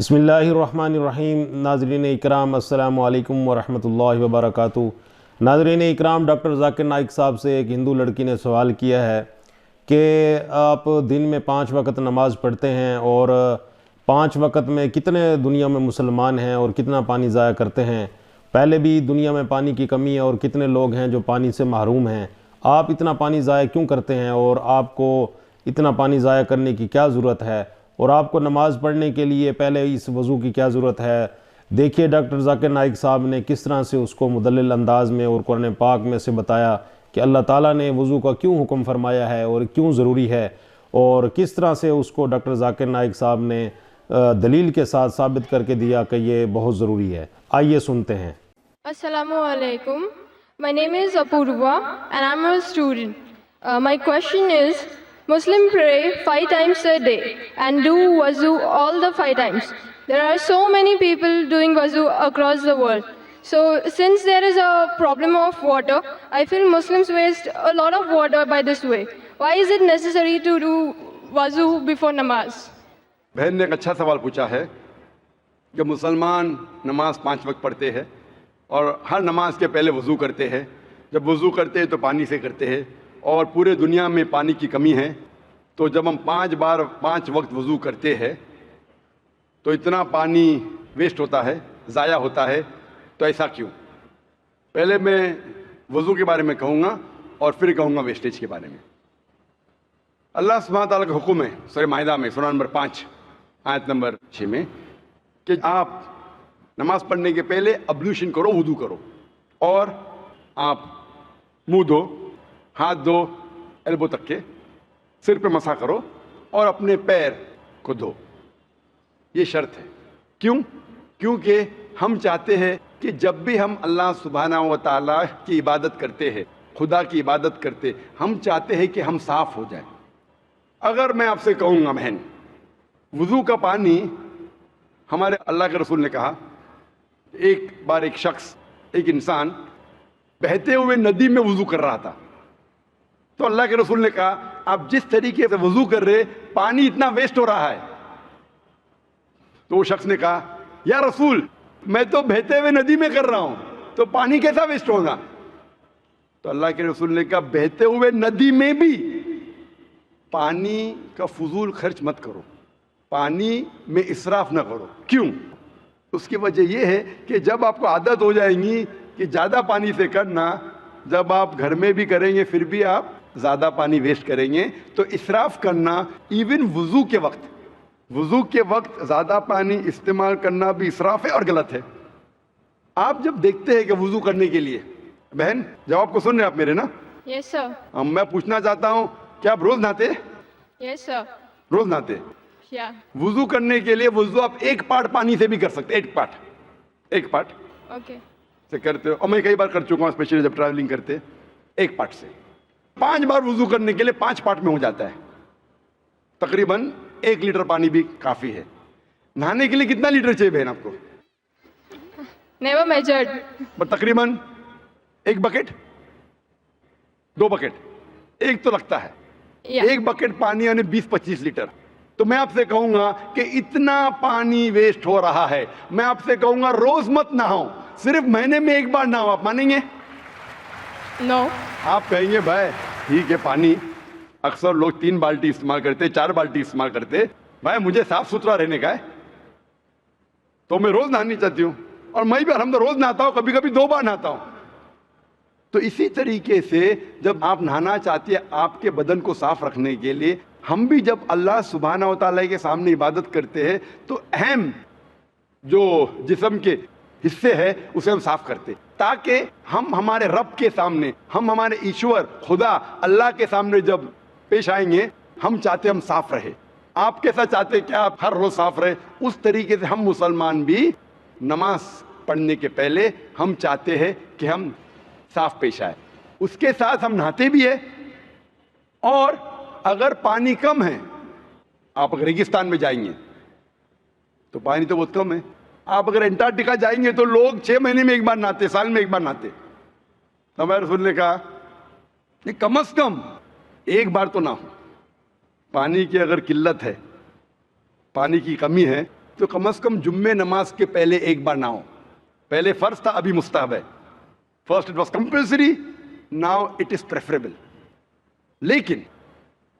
بسم اللہ الرحمن الرحیم۔ ناظرین اکرام السلام علیکم ورحمۃ اللہ وبرکاتہ۔ ناظرین اکرام، ڈاکٹر ذاکر نائک صاحب سے ایک ہندو لڑکی نے سوال کیا ہے کہ آپ دن میں 5 وقت نماز پڑھتے ہیں اور 5 وقت میں کتنے دنیا میں مسلمان ہیں اور کتنا پانی ضائع کرتے ہیں؟ پہلے بھی دنیا میں پانی کی کمی ہے اور کتنے لوگ ہیں جو پانی سے محروم ہیں، آپ اتنا پانی ضائع کیوں کرتے ہیں اور آپ کو اتنا پانی ضائع کرنے کی کیا ضرورت ہے، اور آپ کو نماز پڑھنے کے لیے پہلے اس وضو کی کیا ضرورت ہے؟ دیکھیے ڈاکٹر ذاکر نائک صاحب نے کس طرح سے اس کو مدلل انداز میں اور قرآن پاک میں سے بتایا کہ اللہ تعالیٰ نے وضو کا کیوں حکم فرمایا ہے اور کیوں ضروری ہے، اور کس طرح سے اس کو ڈاکٹر ذاکر نائک صاحب نے دلیل کے ساتھ ثابت کر کے دیا کہ یہ بہت ضروری ہے۔ آئیے سنتے ہیں۔ Assalamu alaikum. My name is Apurva and I'm a student. My question is, Muslim pray 5 times a day and do wuzu all the 5 times. There are so many people doing wuzu across the world. So since there is a problem of water, I feel Muslims waste a lot of water by this way. Why is it necessary to do wuzu before namaz? بہن نے ایک اچھا سوال پوچھا ہے کہ مسلمان نماز 5 وقت پڑھتے ہیں اور ہر نماز کے پہلے وضو کرتے ہیں۔ جب وضو کرتے ہیں تو پانی سے کرتے ہیں، اور پورے دنیا میں پانی کی کمی ہے، تو جب ہم 5 وقت وضو کرتے ہیں تو اتنا پانی ویسٹ ہوتا ہے، ضائع ہوتا ہے، تو ایسا کیوں؟ پہلے میں وضو کے بارے میں کہوں گا اور پھر کہوں گا ویسٹیج کے بارے میں۔ اللہ سبحانہ تعالیٰ کا حکم ہے سورہ مائدہ میں سورہ نمبر 5 آیت نمبر 6 میں کہ آپ نماز پڑھنے کے پہلے ابلیوشن کرو، وضو کرو، اور آپ منہ دھو، ہاتھ دھو ایلبو تک کے، سر پہ مسح کرو اور اپنے پیر کو دھو۔ یہ شرط ہے۔ کیوں؟ کیونکہ ہم چاہتے ہیں کہ جب بھی ہم اللہ سبحانہ و تعالیٰ کی عبادت کرتے ہیں، خدا کی عبادت کرتے، ہم چاہتے ہیں کہ ہم صاف ہو جائیں۔ اگر میں آپ سے کہوں گا بہن، وضو کا پانی، ہمارے اللہ کے رسول نے کہا، ایک بار ایک شخص، ایک انسان بہتے ہوئے ندی میں وضو کر رہا تھا، تو اللہ کے رسول نے کہا آپ جس طریقے سے وضو کر رہے پانی اتنا ویسٹ ہو رہا ہے۔ تو وہ شخص نے کہا یا رسول، میں تو بہتے ہوئے ندی میں کر رہا ہوں تو پانی کیسا ویسٹ ہوگا؟ تو اللہ کے رسول نے کہا بہتے ہوئے ندی میں بھی پانی کا فضول خرچ مت کرو، پانی میں اسراف نہ کرو۔ کیوں؟ اس کی وجہ یہ ہے کہ جب آپ کو عادت ہو جائیں گی کہ زیادہ پانی سے کرنا، جب آپ گھر میں بھی کریں گے پھر بھی آپ زیادہ پانی ویسٹ کریں گے، تو اسراف کرنا ایون وضو کے وقت زیادہ پانی استعمال کرنا بھی اسراف ہے اور غلط ہے۔ آپ جب دیکھتے ہیں کہ وضو کرنے کے لیے، بہن جواب کو سن رہے ہیں آپ میرے نا؟ Yes sir. میں پوچھنا چاہتا ہوں کیا آپ روز نہاتے؟ Yes sir. روز نہاتے؟ Yeah. وضو کرنے کے لیے وضو آپ ایک پارٹ پانی سے بھی کر سکتے، ایک پارٹ Okay. سے کرتے ہو، اور میں کئی بار کر چکا ہوں، اسپیشلی جب ٹریولنگ کرتے، ایک پارٹ سے 5 بار وضو کرنے کے لیے 5 پارٹ میں ہو جاتا ہے، تقریباً 1 لیٹر پانی بھی کافی ہے۔ نہانے کے لیے کتنا لیٹر چاہیے بہن آپ کو؟ Never measured. تقریباً 1 بکٹ، 2 بکٹ، ایک تو لگتا ہے، Yeah. 1 بکٹ پانی یعنی 20-25 لیٹر۔ تو میں آپ سے کہوں گا کہ اتنا پانی ویسٹ ہو رہا ہے، میں آپ سے کہوں گا روز مت نہاؤ، صرف مہینے میں 1 بار نہاؤ۔ آپ مانیں گے؟ No. آپ کہیں گے بھائی ٹھیک ہے، پانی اکثر لوگ 3 بالٹی استعمال کرتے، 4 بالٹی استعمال کرتے، بھائی مجھے صاف ستھرا رہنے کا ہے تو میں روز نہانی چاہتی ہوں، اور میں بھی الحمد روز نہاتا ہوں، کبھی کبھی 2 بار نہاتا ہوں۔ تو اسی طریقے سے جب آپ نہانا چاہتے ہیں آپ کے بدن کو صاف رکھنے کے لیے، ہم بھی جب اللہ سبحانہ و تعالیٰ کے سامنے عبادت کرتے ہیں تو اہم جو جسم کے حصے ہیں اسے ہم صاف کرتے، تاکہ ہم ہمارے رب کے سامنے، ہم ہمارے ایشور خدا اللہ کے سامنے جب پیش آئیں گے، ہم چاہتے ہم صاف رہے۔ آپ کیسا چاہتے کہ آپ ہر روز صاف رہے؟ اس طریقے سے ہم مسلمان بھی نماز پڑھنے کے پہلے ہم چاہتے ہیں کہ ہم صاف پیش آئے۔ اس کے ساتھ ہم نہاتے بھی ہیں، اور اگر پانی کم ہے، آپ اگر ریگستان میں جائیں گے تو پانی تو بہت کم ہے، آپ اگر انٹارکٹیکا جائیں گے تو لوگ 6 مہینے میں 1 بار نہاتے، سال میں 1 بار نہاتے۔ تو ہمارے رسول نے کہا کہ کم از کم 1 بار تو نہ ہو۔ پانی کی اگر قلت ہے، پانی کی کمی ہے، تو کم از کم جمعے نماز کے پہلے ایک بار نہاؤ. پہلے فرض تھا، ابھی مستحب ہے. First it was compulsory, now it is preferable. لیکن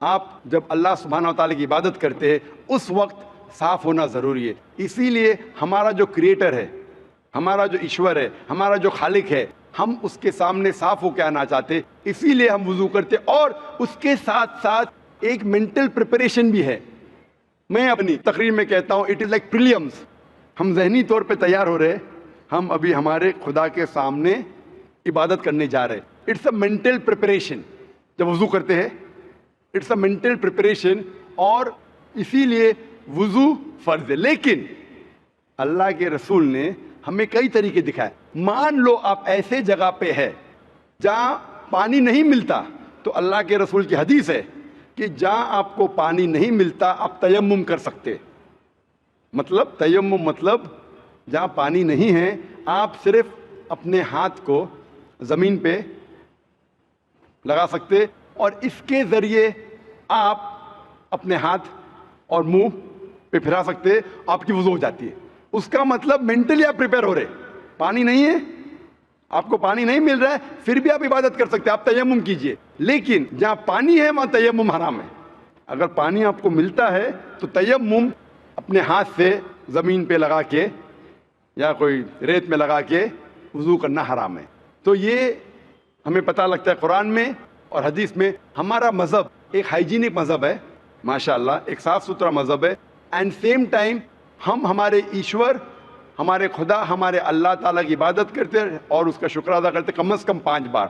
آپ جب اللہ سبحانہ و تعالیٰ کی عبادت کرتے ہیں اس وقت صاف ہونا ضروری ہے. اسی لیے ہمارا جو کریٹر ہے، ہمارا جو ایشور ہے، ہمارا جو خالق ہے، ہم اس کے سامنے صاف ہو کے آنا چاہتے، اسی لیے ہم وضو کرتے. اور اس کے ساتھ ساتھ ایک مینٹل پریپریشن بھی ہے. میں اپنی تقریر میں کہتا ہوں اٹ از لائک پریلیمز. ہم ذہنی طور پہ تیار ہو رہے، ہم ابھی ہمارے خدا کے سامنے عبادت کرنے جا رہے. It's a mental preparation. جب وضو کرتے ہیں اٹس اے مینٹل پریپریشن، اور اسی لیے وضو فرض ہے. لیکن اللہ کے رسول نے ہمیں کئی طریقے دکھائے. مان لو آپ ایسے جگہ پہ ہے جہاں پانی نہیں ملتا، تو اللہ کے رسول کی حدیث ہے کہ جہاں آپ کو پانی نہیں ملتا آپ تیمم کر سکتے. مطلب تیمم مطلب جہاں پانی نہیں ہے آپ صرف اپنے ہاتھ کو زمین پہ لگا سکتے، اور اس کے ذریعے آپ اپنے ہاتھ اور منہ پہ پھرا سکتے، آپ کی وضو ہو جاتی ہے. اس کا مطلب مینٹلی آپ پریپیئر ہو رہے. پانی نہیں ہے، آپ کو پانی نہیں مل رہا ہے، پھر بھی آپ عبادت کر سکتے، آپ تیمم کیجئے. لیکن جہاں پانی ہے وہاں تیمم حرام ہے. اگر پانی آپ کو ملتا ہے تو تیمم اپنے ہاتھ سے زمین پہ لگا کے یا کوئی ریت میں لگا کے وضو کرنا حرام ہے. تو یہ ہمیں پتہ لگتا ہے قرآن میں اور حدیث میں. ہمارا مذہب ایک ہائیجینک مذہب ہے، ماشاءاللہ ایک صاف ستھرا مذہب ہے. اینڈ سیم ٹائم ہم ہمارے ایشور، ہمارے خدا، ہمارے اللہ تعالیٰ کی عبادت کرتے اور اس کا شکر ادا کرتے کم از کم 5 بار.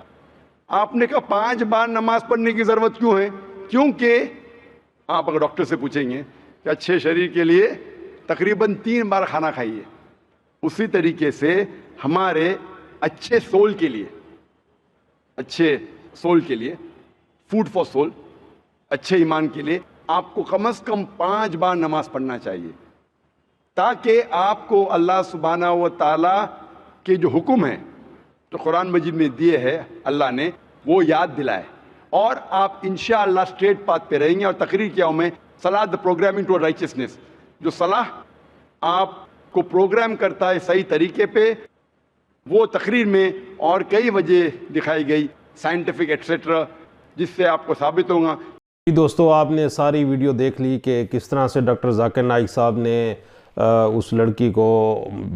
آپ نے کہا 5 بار نماز پڑھنے کی ضرورت کیوں ہے؟ کیونکہ آپ اگر ڈاکٹر سے پوچھیں گے کہ اچھے شریر کے لیے تقریباً 3 بار کھانا کھائیے، اسی طریقے سے ہمارے اچھے سول کے لیے، اچھے سول کے لیے، فوڈ فار سول، اچھے ایمان کے لیے آپ کو کم از کم 5 بار نماز پڑھنا چاہیے، تاکہ آپ کو اللہ سبحانہ و تعالیٰ کے جو حکم ہیں جو قرآن مجید میں دیے ہیں اللہ نے، وہ یاد دلائے، اور آپ انشاءاللہ اسٹریٹ پاتھ پہ رہیں گے. اور تقریر کیا ہوں میں، صلاح دا پروگرامنگ ٹو رائچسنس. جو صلاح آپ کو پروگرام کرتا ہے صحیح طریقے پہ، وہ تقریر میں اور کئی وجہ دکھائی گئی، سائنٹیفک ایٹسیٹرا، جس سے آپ کو ثابت ہوگا. دوستو آپ نے ساری ویڈیو دیکھ لی کہ کس طرح سے ڈاکٹر ذاکر نائک صاحب نے اس لڑکی کو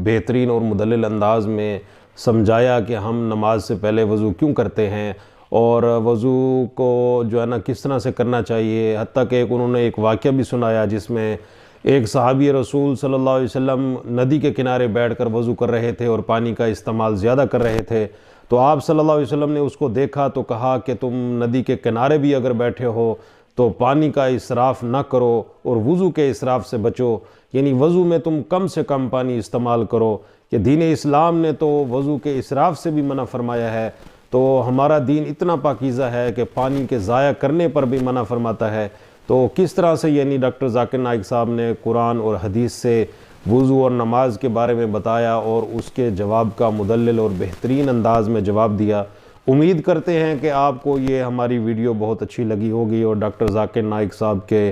بہترین اور مدلل انداز میں سمجھایا کہ ہم نماز سے پہلے وضو کیوں کرتے ہیں، اور وضو کو جو ہے نا کس طرح سے کرنا چاہیے. حتیٰ کہ انہوں نے ایک واقعہ بھی سنایا جس میں ایک صحابی رسول صلی اللہ علیہ وسلم ندی کے کنارے بیٹھ کر وضو کر رہے تھے اور پانی کا استعمال زیادہ کر رہے تھے. تو آپ صلی اللہ علیہ وسلم نے اس کو دیکھا تو کہا کہ تم ندی کے کنارے بھی اگر بیٹھے ہو تو پانی کا اسراف نہ کرو اور وضو کے اسراف سے بچو، یعنی وضو میں تم کم سے کم پانی استعمال کرو. کہ دین اسلام نے تو وضو کے اسراف سے بھی منع فرمایا ہے، تو ہمارا دین اتنا پاکیزہ ہے کہ پانی کے ضائع کرنے پر بھی منع فرماتا ہے. تو کس طرح سے یعنی ڈاکٹر ذاکر نائک صاحب نے قرآن اور حدیث سے وضو اور نماز کے بارے میں بتایا اور اس کے جواب کا مدلل اور بہترین انداز میں جواب دیا. امید کرتے ہیں کہ آپ کو یہ ہماری ویڈیو بہت اچھی لگی ہوگی اور ڈاکٹر ذاکر نائک صاحب کے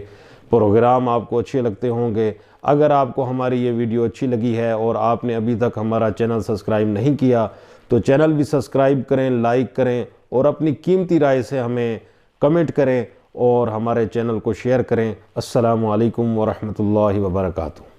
پروگرام آپ کو اچھے لگتے ہوں گے. اگر آپ کو ہماری یہ ویڈیو اچھی لگی ہے اور آپ نے ابھی تک ہمارا چینل سبسکرائب نہیں کیا تو چینل بھی سبسکرائب کریں، لائک کریں اور اپنی قیمتی رائے سے ہمیں کمنٹ کریں اور ہمارے چینل کو شیئر کریں. السلام علیکم ورحمۃ اللہ وبرکاتہ.